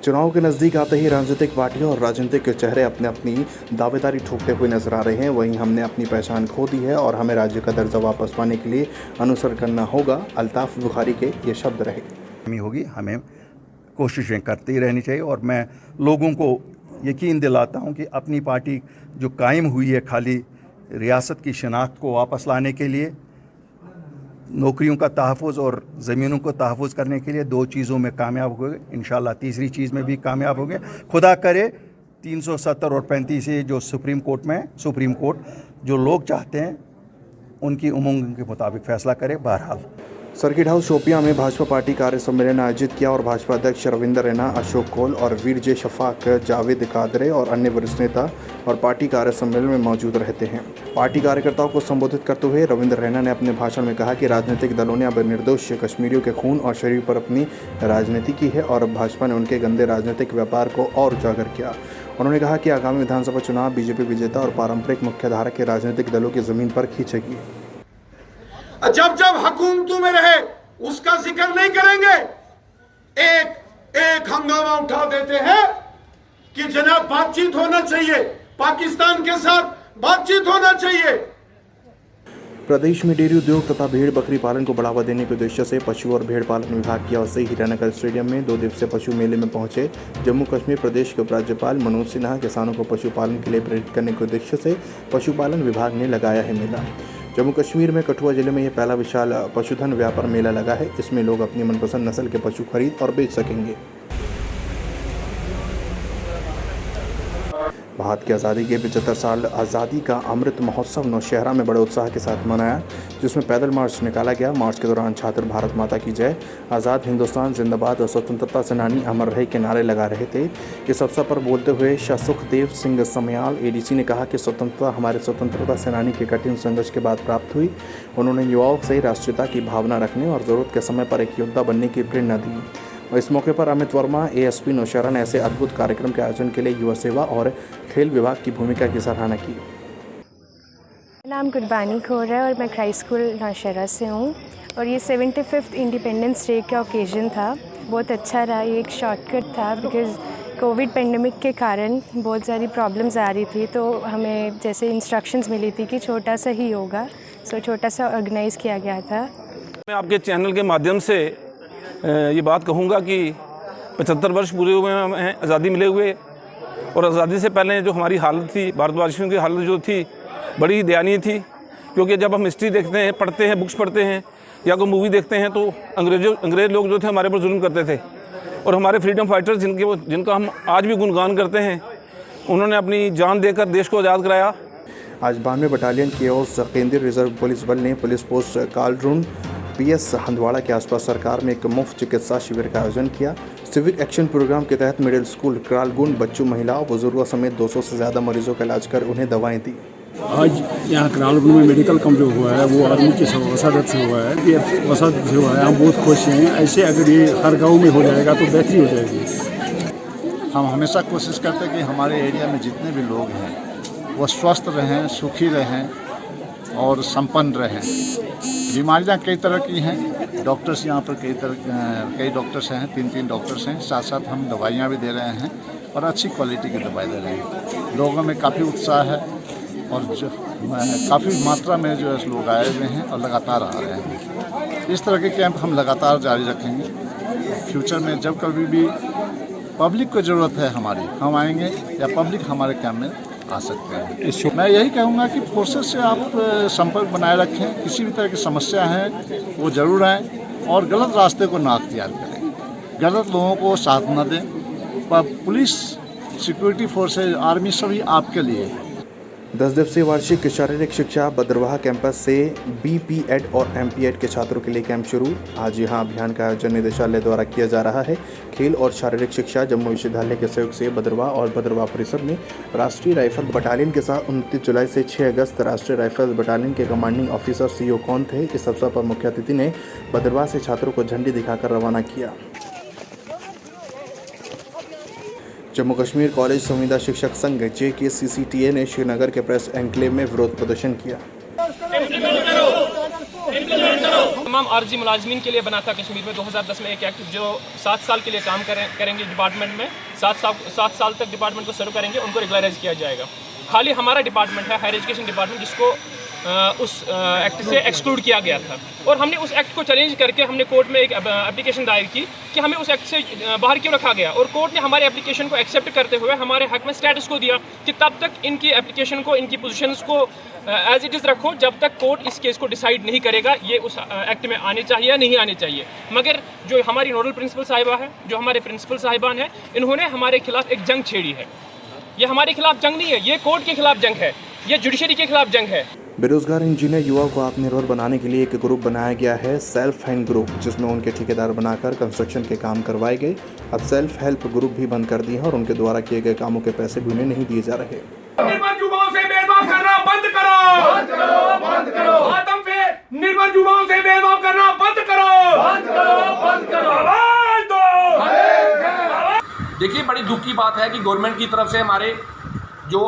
चुनाव के नज़दीक आते ही राजनीतिक पार्टियों और राजनीतिक चेहरे अपने अपनी दावेदारी ठोकते हुए नजर आ रहे हैं। वहीं हमने अपनी पहचान खो दी है और हमें राज्य का दर्जा वापस पाने के लिए अनुसरण करना होगा। अल्ताफ बुखारी के ये शब्द रहे। होगी, हमें कोशिशें करती रहनी चाहिए और मैं लोगों को यकीन दिलाता हूं कि अपनी पार्टी जो कायम हुई है खाली रियासत की शनाख्त को वापस लाने के लिए, नौकरियों का तहफ़्फ़ुज़ और ज़मीनों को तहफ़्फ़ुज़ करने के लिए 2 चीज़ों में कामयाब हो गए। इंशाल्लाह तीसरी चीज़ में भी कामयाब हो गए। खुदा करे 370 और 35 से जो सुप्रीम कोर्ट जो लोग चाहते हैं उनकी उम्मीद के मुताबिक फ़ैसला करे। बहरहाल सर्किट हाउस शोपियां में भाजपा पार्टी कार्य सम्मेलन आयोजित किया और भाजपा अध्यक्ष रविंदर रैना, अशोक कौल और वीर जे शफाक, जावेद कादरे और अन्य वरिष्ठ नेता और पार्टी कार्य सम्मेलन में मौजूद रहते हैं। पार्टी कार्यकर्ताओं को संबोधित करते हुए रविंदर रैना ने अपने भाषण में कहा कि राजनीतिक दलों ने अब निर्दोष कश्मीरियों के खून और शरीर पर अपनी राजनीति की है और भाजपा ने उनके गंदे राजनीतिक व्यापार को और उजागर किया। उन्होंने कहा कि आगामी विधानसभा चुनाव बीजेपी विजेता और पारंपरिक मुख्यधारा के राजनीतिक दलों की जमीन पर खींचेगी। जब जब हुकूमतों में रहे उसका जिक्र नहीं करेंगे। एक हंगामा उठा देते हैं कि जनाब बातचीत होना चाहिए, पाकिस्तान के साथ बातचीत होना चाहिए। प्रदेश में डेयरी उद्योग तथा भेड़ बकरी पालन को बढ़ावा देने के उद्देश्य से पशु और भेड़ पालन विभाग की ओर से हीरानगर स्टेडियम में 2 दिवसीय पशु मेले में पहुंचे जम्मू कश्मीर प्रदेश के उपराज्यपाल मनोज सिन्हा। किसानों को पशुपालन के लिए प्रेरित करने के उद्देश्य से पशुपालन विभाग ने लगाया है मेला। जम्मू कश्मीर में कठुआ जिले में यह पहला विशाल पशुधन व्यापार मेला लगा है। इसमें लोग अपनी मनपसंद नस्ल के पशु खरीद और बेच सकेंगे। भारत की आज़ादी के 75 साल आज़ादी का अमृत महोत्सव नौशहरा में बड़े उत्साह के साथ मनाया, जिसमें पैदल मार्च निकाला गया। मार्च के दौरान छात्र भारत माता की जय, आज़ाद हिंदुस्तान जिंदाबाद और स्वतंत्रता सेनानी अमर रहे के नारे लगा रहे थे। इस अवसर पर बोलते हुए शाह सुखदेव सिंह समयाल एडीसी ने कहा कि स्वतंत्रता हमारे स्वतंत्रता सेनानी के कठिन संघर्ष के बाद प्राप्त हुई। उन्होंने युवाओं से राष्ट्रीयता की भावना रखने और ज़रूरत के समय पर एक योद्धा बनने की प्रेरणा दी। और इस मौके पर अमित वर्मा एएसपी नौशहरा ने ऐसे अद्भुत कार्यक्रम के आयोजन के लिए युवा सेवा और खेल विभाग की भूमिका की सराहना की। मेरा नाम गुरबानी खौर है और मैं क्राइस्ट स्कूल नौशहरा से हूँ और ये 75th इंडिपेंडेंस डे का ओकेजन था। बहुत अच्छा रहा। ये एक शॉर्टकट था बिकॉज़ कोविड पेंडेमिक के कारण बहुत सारी प्रॉब्लम्स आ रही थी, तो हमें जैसे इंस्ट्रक्शंस मिली थी कि छोटा सा ही होगा, सो छोटा सा ऑर्गेनाइज़ किया गया था। मैं आपके चैनल के माध्यम से ये बात कहूँगा कि 75 वर्ष पूरे हुए हैं आज़ादी मिले हुए, और आज़ादी से पहले जो हमारी हालत थी, भारतवासियों की हालत जो थी बड़ी दयनीय थी। क्योंकि जब हम हिस्ट्री देखते हैं, पढ़ते हैं, बुक्स पढ़ते हैं या कोई मूवी देखते हैं तो अंग्रेज़ लोग जो थे हमारे पर जुल्म करते थे, और हमारे फ्रीडम फाइटर्स जिनका हम आज भी गुणगान करते हैं, उन्होंने अपनी जान देकर देश को आज़ाद कराया। आज 92 बटालियन की ओर से केंद्रीय रिजर्व पुलिस बल ने पुलिस पोस्ट कालरून पीएस हंदवाड़ा के आसपास सरकार में एक मुफ्त चिकित्सा शिविर का आयोजन किया। सिविक एक्शन प्रोग्राम के तहत मिडिल स्कूल क्रालगुंड बच्चों, महिलाओं, बुजुर्गों समेत 200 से ज़्यादा मरीजों का इलाज कर उन्हें दवाएं दी। आज यहाँ क्रालगुंड में मेडिकल कैंप जो हुआ है वो आर्मी की वसादत से हुआ है। ये वसादत से हुआ है, हम बहुत खुश हैं। ऐसे अगर ये हर गाँव में हो जाएगा तो बेहतरी हो जाएगी। हम हमेशा कोशिश करते हैं कि हमारे एरिया में जितने भी लोग हैं वो स्वस्थ रहें, सुखी रहें और संपन्न रहें। बीमारियां कई तरह की हैं, डॉक्टर्स यहाँ पर कई डॉक्टर्स हैं, 3 डॉक्टर्स हैं। साथ साथ हम दवाइयाँ भी दे रहे हैं और अच्छी क्वालिटी की दवाई दे रहे हैं। लोगों में काफ़ी उत्साह है और जो काफ़ी मात्रा में जो है लोग आए हुए हैं और लगातार आ रहे हैं। इस तरह के कैंप हम लगातार जारी रखेंगे। फ्यूचर में जब कभी भी पब्लिक को ज़रूरत है हमारी, हम आएंगे या पब्लिक हमारे कैंप में आ सकते हैं। मैं यही कहूँगा कि फोर्सेस से आप संपर्क बनाए रखें। किसी भी तरह की समस्या है वो ज़रूर आएँ और गलत रास्ते को ना अख्तियार करें, गलत लोगों को साथ न दें। पर पुलिस, सिक्योरिटी फोर्सेज, आर्मी सभी आपके लिए। 10 दिवसीय वार्षिक शारीरिक शिक्षा बदरवाह कैंपस से बीपीएड और एमपीएड के छात्रों के लिए कैंप शुरू। आज यहां अभियान का आयोजन निदेशालय द्वारा किया जा रहा है। खेल और शारीरिक शिक्षा जम्मू विश्वविद्यालय के सहयोग से बदरवाह और बदरवाह परिसर में राष्ट्रीय राइफल बटालियन के साथ 29 जुलाई से 6 अगस्त राष्ट्रीय राइफल बटालियन के कमांडिंग ऑफिसर सीओ कौन थे। इस अवसर पर मुख्य अतिथि ने बदरवाह से छात्रों को झंडी दिखाकर रवाना किया। जम्मू कश्मीर कॉलेज संविदा शिक्षक संघ JKCCTA ने श्रीनगर के प्रेस एन्क्लेव में विरोध प्रदर्शन किया। तमाम आर्जी मुलाजमीन के लिए बना था कश्मीर में 2010 में एक एक्ट जो 7 साल के लिए काम करेंगे डिपार्टमेंट में, 7 साल तक डिपार्टमेंट को सर्व करेंगे, उनको रेगुलराइज किया जाएगा। खाली हमारा डिपार्टमेंट है हायर एजुकेशन डिपार्टमेंट जिसको उस एक्ट से एक्सक्लूड किया गया था, और हमने उस एक्ट को चैलेंज करके हमने कोर्ट में एक एप्लीकेशन दायर की कि हमें उस एक्ट से बाहर क्यों रखा गया, और कोर्ट ने हमारे एप्लीकेशन को एक्सेप्ट करते हुए हमारे हक में स्टेटस को दिया कि तब तक इनकी एप्लीकेशन को, इनकी पोजीशंस को एज इट इज़ रखो जब तक कोर्ट इस केस को डिसाइड नहीं करेगा ये उस एक्ट में आने चाहिए या नहीं आने चाहिए। मगर जो हमारी नोडल प्रिंसिपल साहिबा है, जो हमारे प्रिंसिपल साहिबान हैं, इन्होंने हमारे खिलाफ एक जंग छेड़ी है। ये हमारे खिलाफ जंग नहीं है, ये कोर्ट के खिलाफ जंग है, ये जुडिशरी के खिलाफ जंग है। बेरोजगार इंजीनियर युवाओं को आत्मनिर्भर बनाने के लिए एक ग्रुप बनाया गया है, सेल्फ हेल्प ग्रुप, जिसमें उनके ठेकेदार बनाकर कंस्ट्रक्शन के काम करवाए गए। अब सेल्फ हेल्प ग्रुप भी बंद कर दिए हैं और उनके द्वारा किए गए कामों के पैसे भी उन्हें नहीं दिए जा रहे। निर्भर युवाओं से भेदभाव करना बंद करो, बंद करो, बंद करो। आतंक से निर्भर युवाओं से भेदभाव करना बंद करो, बंद करो, बंद करो। आवाज दो। देखिए, बड़ी दुख की बात है कि गवर्नमेंट की तरफ से हमारे जो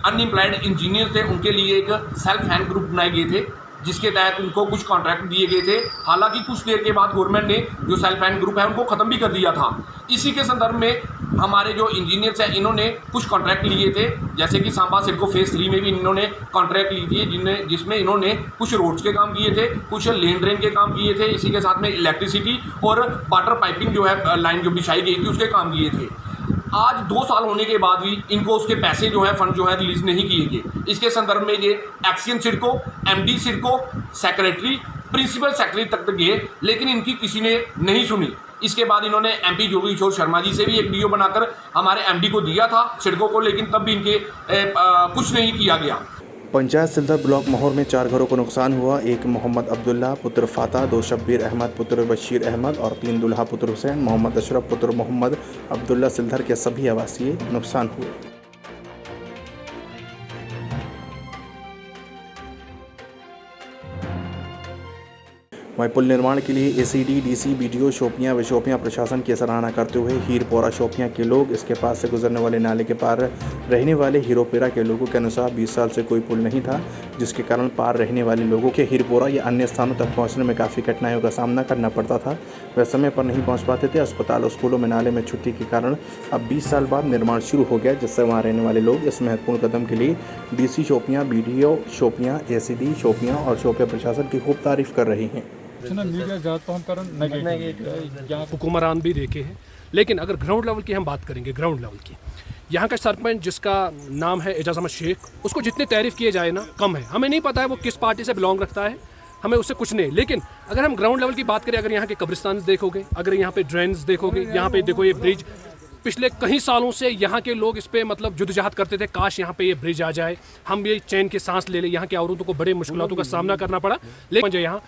अनएम्प्लॉयड इंजीनियर थे उनके लिए एक सेल्फ हेल्प ग्रुप बनाए गए थे, जिसके तहत उनको कुछ कॉन्ट्रैक्ट दिए गए थे। हालांकि कुछ देर के बाद गवर्नमेंट ने जो सेल्फ हेल्प ग्रुप है उनको ख़त्म भी कर दिया था। इसी के संदर्भ में हमारे जो इंजीनियर्स हैं इन्होंने कुछ कॉन्ट्रैक्ट लिए थे, जैसे कि सांबा सिडको फेज़ 3 में भी इन्होंने कॉन्ट्रैक्ट ली थी, जिसमें इन्होंने कुछ रोड्स के काम किए थे, कुछ लेन ड्रेन के काम किए थे, इसी के साथ में इलेक्ट्रिसिटी और वाटर पाइपिंग जो है लाइन जो बिछाई गई थी उसके काम किए थे। आज 2 साल होने के बाद भी इनको उसके पैसे जो है फंड जो है रिलीज़ नहीं किए गए। इसके संदर्भ में ये XEN CIDCO, MD CIDCO, secretary, principal secretary तक गए, लेकिन इनकी किसी ने नहीं सुनी। इसके बाद इन्होंने एमपी जोगेश्वर शर्मा जी से भी एक वीडियो बनाकर हमारे एमडी को दिया था सिडको को, लेकिन तब भी इनके कुछ नहीं किया गया। पंचायत सिलदर ब्लॉक मोहर में 4 घरों को नुकसान हुआ। एक मोहम्मद अब्दुल्ला पुत्र फाता, 2 शब्बीर अहमद पुत्र बशीर अहमद और 3 दुल्हा पुत्र हुसैन, मोहम्मद अशरफ पुत्र मोहम्मद अब्दुल्ला सिलदर के सभी आवासीय नुकसान हुए। वहीं पुल निर्माण के लिए एसीडी, डीसी, बीडीओ शोपियां व शोपियां प्रशासन की सराहना करते हुए हीरपोरा शोपियां के लोग इसके पास से गुजरने वाले नाले के पार रहने वाले हीरोपेरा के लोगों के अनुसार 20 साल से कोई पुल नहीं था, जिसके कारण पार रहने वाले लोगों के हीरपोरा या अन्य स्थानों तक पहुंचने में काफ़ी कठिनाइयों का सामना करना पड़ता था। वह समय पर नहीं पहुंच पाते थे। अस्पताल और स्कूलों में नाले में छुट्टी के कारण अब 20 साल बाद निर्माण शुरू हो गया, जिससे वहाँ रहने वाले लोग इस महत्वपूर्ण कदम के लिए DC Shopian, BDO Shopian, ACD Shopian और शोपिया प्रशासन की खूब तारीफ कर रही हैं। हुक्मरान भी देखे हैं, लेकिन अगर ग्राउंड लेवल की हम बात करेंगे, ग्राउंड लेवल की, यहाँ का सरपंच जिसका नाम है एजाज अहमद शेख, उसको जितने तारीफ़ किए जाए ना कम है। हमें नहीं पता है वो किस पार्टी से बिलोंग रखता है, हमें उससे कुछ नहीं। लेकिन अगर हम ग्राउंड लेवल की बात करें, अगर यहाँ के कब्रिस्तान देखोगे, अगर यहाँ पे ड्रेन्स देखोगे, यहाँ पे देखो ये ब्रिज, पिछले कई सालों से यहाँ के लोग इस पे मतलब जुदोजहद करते थे, काश यहाँ पे ये ब्रिज आ जाए, हम ये चैन की सांस ले लें। यहाँ के औरतों को बड़े मुश्किलों का सामना करना पड़ा, लेकिन यहाँ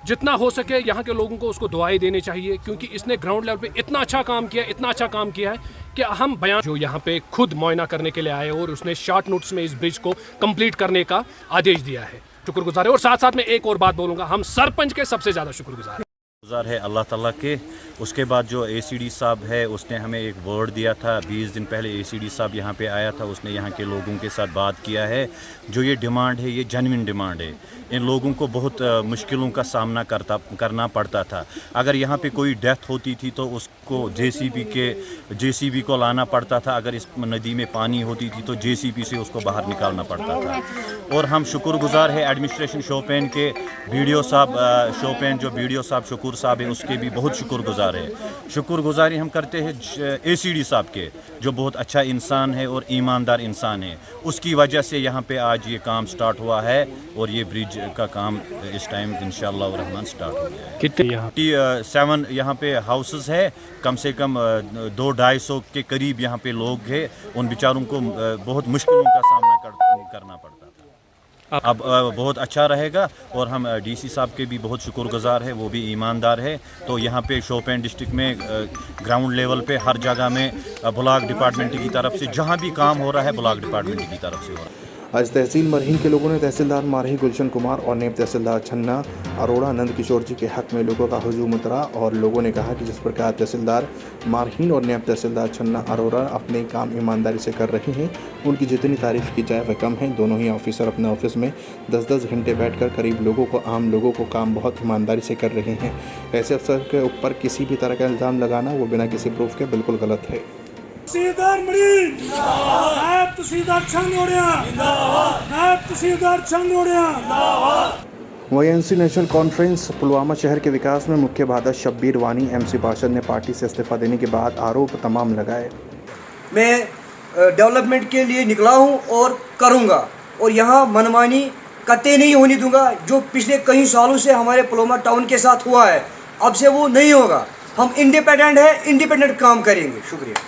जितना हो सके यहाँ के लोगों को उसको दुआएं देनी चाहिए, क्योंकि इसने ग्राउंड लेवल पे इतना अच्छा काम किया, इतना अच्छा काम किया है कि हम बयान जो यहाँ पे खुद मुआयना करने के लिए आए और उसने शॉर्ट नोट्स में इस ब्रिज को कंप्लीट करने का आदेश दिया है, शुक्रगुजार है। और साथ साथ में एक और बात बोलूँगा, हम सरपंच के सबसे ज़्यादा शुक्रगुजार है अल्लाह ताला के। उसके बाद जो एसीडी साहब है उसने हमें एक वर्ड दिया था, 20 दिन पहले एसीडी साहब यहाँ पे आया था, उसने यहाँ के लोगों के साथ बात किया है। जो ये डिमांड है ये जेन्युइन डिमांड है। इन लोगों को बहुत मुश्किलों का सामना करना पड़ता था। अगर यहाँ पे कोई डेथ होती थी तो उसको जेसीबी को लाना पड़ता था। अगर इस नदी में पानी होती थी तो जेसीबी से उसको बाहर निकालना पड़ता था। और हम शुक्रगुजार है एडमिनिस्ट्रेशन शोपियां के वीडियो साहब, शोपियां जो वीडियो साहब शकूर साहब है उसके भी बहुत शुक्रगुजार है। शुक्रगुजारी हम करते हैं एसीडी साहब के, जो बहुत अच्छा इंसान है और ईमानदार इंसान है। उसकी वजह से यहाँ पे आज ये काम स्टार्ट हुआ है और ये ब्रिज का काम इस टाइम इंशाअल्लाह रहमान स्टार्ट हो गया है। कितने यहाँ 7 यहाँ पे हाउसेस है, कम से कम 200-250 के करीब यहाँ पे लोग हैं। उन बेचारों को बहुत मुश्किलों का सामना करना पड़ता था। अब बहुत अच्छा रहेगा और हम डीसी साहब के भी बहुत शुक्रगुजार है, वो भी ईमानदार है। तो यहाँ पे शोपियां डिस्ट्रिक्ट में ग्राउंड लेवल पे हर जगह में ब्लॉक डिपार्टमेंट की तरफ से जहाँ भी काम हो रहा है ब्लॉक डिपार्टमेंट की तरफ से हो रहा है। आज तहसील मरहीन के लोगों ने तहसीलदार मारही गुलशन कुमार और नायब तहसीलदार छन्ना अरोड़ा नंद किशोर जी के हक में लोगों का हुजूम उतरा और लोगों ने कहा कि जिस प्रकार तहसीलदार मारहीन और नायब तहसीलदार छन्ना अरोड़ा अपने काम ईमानदारी से कर रहे हैं, उनकी जितनी तारीफ़ की जाए वह कम है। दोनों ही ऑफिसर अपने ऑफिस में 10-10 घंटे बैठकर करीब लोगों को, आम लोगों को काम बहुत ईमानदारी से कर रहे हैं। ऐसे अफसर के ऊपर किसी भी तरह का इल्ज़ाम लगाना वो बिना किसी प्रूफ के बिल्कुल गलत है। तहसीलदार मरीन जिंदाबाद, नायब तहसीलदार छंगोड़िया जिंदाबाद, नायब तहसीलदार छंगोड़िया जिंदाबाद। YNC नेशनल कॉन्फ्रेंस पुलवामा शहर के विकास में मुख्य बाधा शब्बीर वानी MC पार्षद ने पार्टी से इस्तीफा देने के बाद आरोप तमाम लगाए। मैं डेवलपमेंट के लिए निकला हूं और करूंगा और यहां मनमानी कतई नहीं होने दूंगा। जो पिछले कई सालों से हमारे पुलवामा टाउन के साथ हुआ है, अब से वो नहीं होगा। हम इंडिपेंडेंट हैं, इंडिपेंडेंट काम करेंगे। शुक्रिया।